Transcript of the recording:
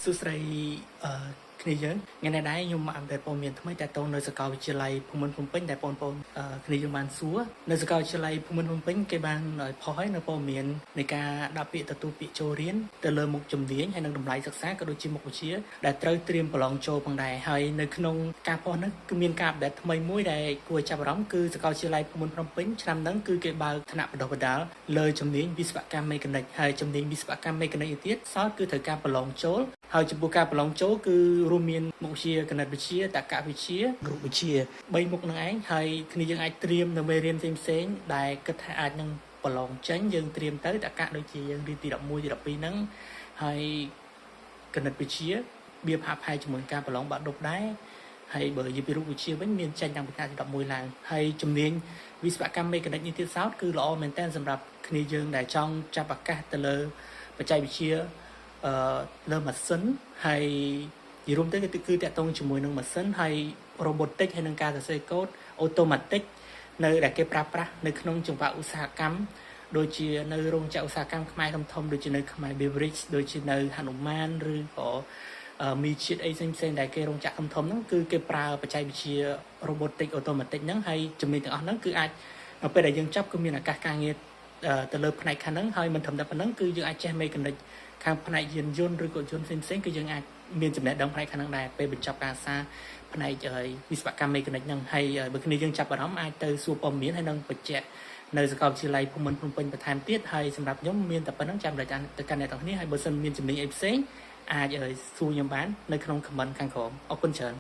សួស្តីគ្នាយើងថ្ងៃនេះដែរខ្ញុំបានតែព័ត៌មានថ្មីតែតនៅសាកលវិទ្យាល័យភូមិន្ទភ្នំពេញតែបងប្អូនគ្នាយើងបានសួរនៅសាកលវិទ្យាល័យភូមិន្ទភ្នំពេញគេបានផុសឲ្យនៅព័ត៌មាននៃការដាក់ពាក្យទទួលពាក្យចូលរៀនទៅលើមុខជំនាញហើយនិងតម្លៃសិក្សាក៏ដូចជាមុខវិជ្ជាដែលត្រូវត្រៀមប្រឡងចូលផងដែរហើយនៅក្នុងការផុសនេះគឺមានការអប្ដេតថ្មីមួយដែលគួរចាប់អារម្មណ៍គឺសាកលវិទ្យាល័យភូមិន្ទភ្នំពេញឆ្នាំហ្នឹងគឺគេបើកថ្នាក់បណ្ដុះបណ្ដាលលើជំនាញវិស្វកម្មមេកានិកហើយជំនាញវិស្វកម្មមេកានិកទៀតសល់គឺត្រូវការប្រឡងចូលហើយចំពោះការប្រឡងចូលគឺរួមមានមុខវិជ្ជាគណិតវិទ្យាតក្កវិទ្យារូបវិទ្យា3មុខហ្នឹងឯងហើយគ្នាយើងអាចត្រៀមនៅមេរៀនផ្សេងៗដែលគិតថាអាចនឹងប្រឡងចេញយើងត្រៀមទៅតក្កដូចជាយើងរៀនទី11ទី12ហ្នឹងហើយគណិតវិទ្យាបៀបហាក់ផែជាមួយការប្រឡងបាក់ឌុបដែរហើយបើនិយាយពីរូបវិទ្យាវិញមានចេញតាំងពីថ្នាក់ទី11ឡើងហើយជំនាញវិស្វកម្មមេកានិកនេះទៀតសោតគឺល្អមែនតើសម្រាប់គ្នាយើងដែលចង់ចាប់ឱកាសទៅលើបច្ចេកវិទ្យាលើម៉ាស៊ីនហើយនិយាយរួមទៅគឺតាក់ទងជាមួយនឹងម៉ាស៊ីនហើយ robotic ហើយនឹងការសរសេរកូដ automatic នៅដែលគេប្រើប្រាស់នៅក្នុងចង្វាក់ឧស្សាហកម្មដូចជានៅរោងចក្រឧស្សាហកម្មខ្មែរធំៗដូចជានៅខ្មែរ Beverage ដូចជានៅហនុមានឬក៏មីជាតិអីផ្សេងៗដែលគេរោងចក្រធំៗហ្នឹងគឺគេប្រើបច្ចេកវិទ្យា robotic automatic ហ្នឹងហើយជំនាញទាំងអស់ហ្នឹងគឺអាចនៅពេលដែលយើងចាប់គឺមានឱកាសការងារទៅលើផ្នែកខាងហ្នឹងហើយមិនត្រឹមតែប៉ុណ្្នឹងគឺយើងអាចចេះមេកានិកខាងផ្នែកយានយន្តឬក៏យន្តផ្សេងៗគឺយើងអាចមានចំណេះដឹងផ្នែកខាងហ្នឹងដែរពេលបញ្ចប់ការសិក្សាផ្នែកវិស្វកម្មមេកានិកហ្នឹងហើយបើគ្នាយើងចាប់អារម្មណ៍អាចទៅសួរព័ត៌មានហើយនឹងបញ្ជាក់នៅសាកលវិទ្យាល័យភូមិន្ទភ្នំពេញបន្ថែមទៀតហើយសម្រាប់ខ្ញុំមានតែប៉ុណ្្នឹងចាំតែទៅកាន់អ្នកទាំងគ្នាហើយបើសិនមានចំណេញអីផ្សេងអាចសួរខ្ញុំបាននៅក្នុង comment ខាងក្រោមអរគុណច្រើន